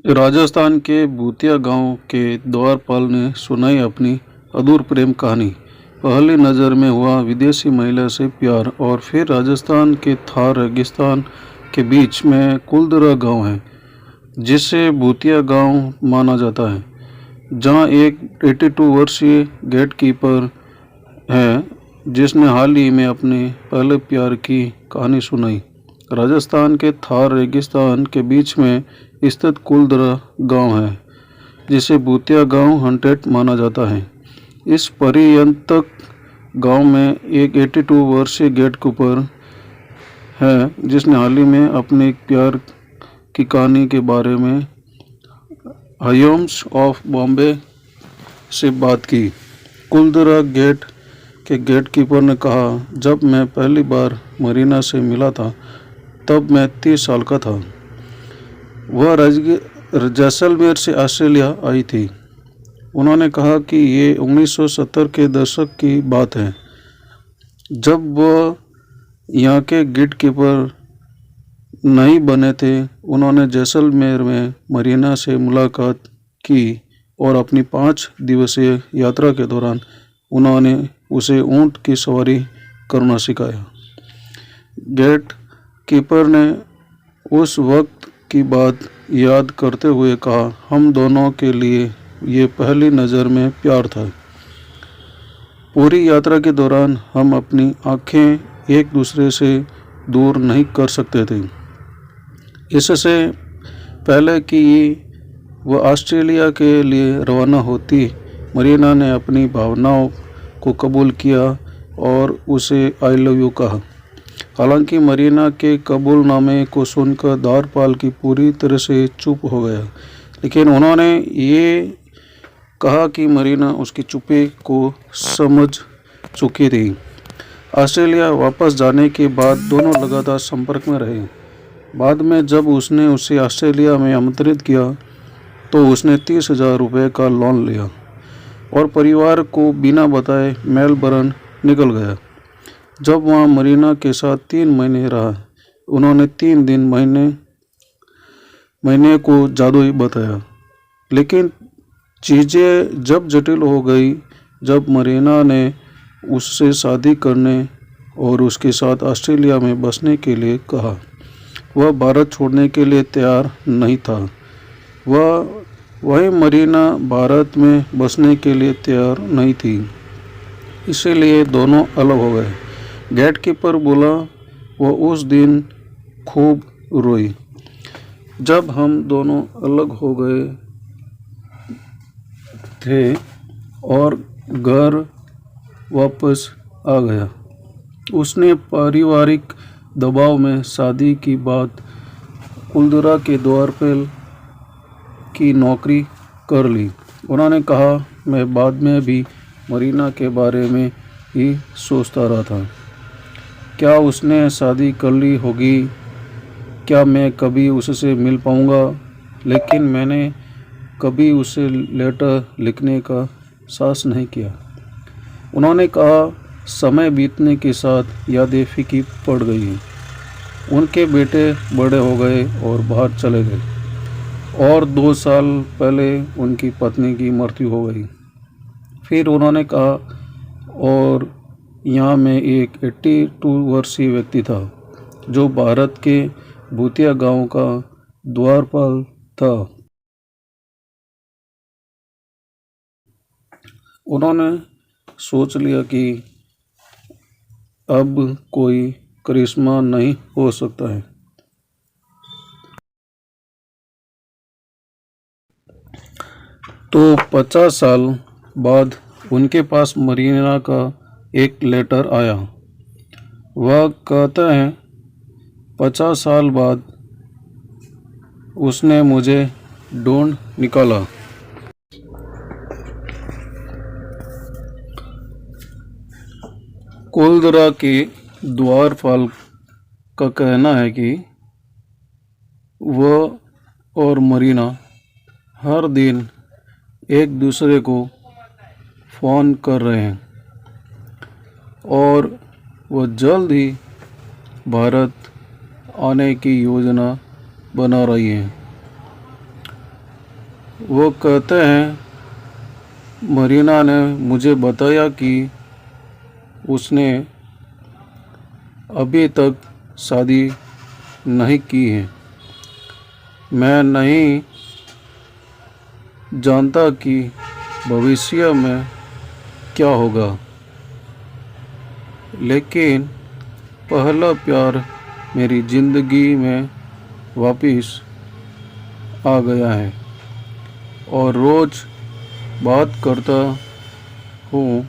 राजस्थान के भूतिया गांव के द्वारपाल ने सुनाई अपनी अधूर प्रेम कहानी। पहली नज़र में हुआ विदेशी महिला से प्यार, और फिर राजस्थान के थार रेगिस्तान के बीच में कुलदरा गांव है, जिसे भूतिया गांव माना जाता है, जहां एक 82 वर्षीय गेट कीपर है जिसने हाल ही में अपने पहले प्यार की कहानी सुनाई। राजस्थान के थार रेगिस्तान के बीच में स्थित कुलदरा गांव है, जिसे भूतिया गांव हंटेड माना जाता है। इस पर्यंतक गांव में एक 82 वर्षीय गेट कीपर है जिसने हाल ही में अपने प्यार की कहानी के बारे में टाइम्स ऑफ बॉम्बे से बात की। कुलदरा गेट के गेट कीपर ने कहा, जब मैं पहली बार मरीना से मिला था तब मैं 30 साल का था। वह जैसलमेर से ऑस्ट्रेलिया आई थी। उन्होंने कहा कि ये 1970 के दशक की बात है, जब वह यहाँ के गेट कीपर नहीं बने थे। उन्होंने जैसलमेर में मरीना से मुलाकात की और अपनी 5 दिवसीय यात्रा के दौरान उन्होंने उसे ऊँट की सवारी करना सिखाया। गेट कीपर ने उस वक्त की बात याद करते हुए कहा, हम दोनों के लिए ये पहली नज़र में प्यार था। पूरी यात्रा के दौरान हम अपनी आंखें एक दूसरे से दूर नहीं कर सकते थे। इससे पहले कि वह ऑस्ट्रेलिया के लिए रवाना होती, मरीना ने अपनी भावनाओं को कबूल किया और उसे आई लव यू कहा। हालांकि मरीना के कबूलनामे को सुनकर द्वारपाल की पूरी तरह से चुप हो गया, लेकिन उन्होंने ये कहा कि मरीना उसकी चुप्पी को समझ चुकी थी। ऑस्ट्रेलिया वापस जाने के बाद दोनों लगातार संपर्क में रहे। बाद में जब उसने उसे ऑस्ट्रेलिया में आमंत्रित किया तो उसने 30,000 रुपये का लोन लिया और परिवार को बिना बताए मेलबर्न निकल गया। जब वहाँ मरीना के साथ 3 महीने रहा, उन्होंने 3 दिन महीने को जादुई बताया। लेकिन चीज़ें जब जटिल हो गई, जब मरीना ने उससे शादी करने और उसके साथ ऑस्ट्रेलिया में बसने के लिए कहा। वह भारत छोड़ने के लिए तैयार नहीं था। वही मरीना भारत में बसने के लिए तैयार नहीं थी, इसीलिए दोनों अलग हो गए। गेट कीपर बोला, वह उस दिन खूब रोई जब हम दोनों अलग हो गए थे और घर वापस आ गया। उसने पारिवारिक दबाव में शादी की बात कुलदरा के द्वारपाल की नौकरी कर ली। उन्होंने कहा, मैं बाद में भी मरीना के बारे में ही सोचता रहा था। क्या उसने शादी कर ली होगी? क्या मैं कभी उससे मिल पाऊंगा? लेकिन मैंने कभी उसे लेटर लिखने का साहस नहीं किया। उन्होंने कहा, समय बीतने के साथ यादें फीकी पड़ गई हैं। उनके बेटे बड़े हो गए और बाहर चले गए, और 2 साल पहले उनकी पत्नी की मृत्यु हो गई। फिर उन्होंने कहा, और यहाँ में एक 82 वर्षीय व्यक्ति था जो भारत के भूतिया गांव का द्वारपाल था। उन्होंने सोच लिया कि अब कोई करिश्मा नहीं हो सकता है। तो 50 साल बाद उनके पास मरीना का एक लेटर आया। वह कहता है, 50 साल बाद उसने मुझे ढूंढ निकाला। कुलदरा के द्वारपाल का कहना है कि वह और मरीना हर दिन एक दूसरे को फ़ोन कर रहे हैं और वह जल्द ही भारत आने की योजना बना रही है। वो कहते हैं, मरीना ने मुझे बताया कि उसने अभी तक शादी नहीं की है। मैं नहीं जानता कि भविष्य में क्या होगा, लेकिन पहला प्यार मेरी ज़िंदगी में वापस आ गया है और रोज़ बात करता हूँ।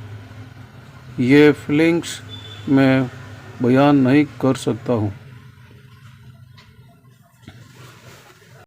ये फीलिंग्स मैं बयान नहीं कर सकता हूँ।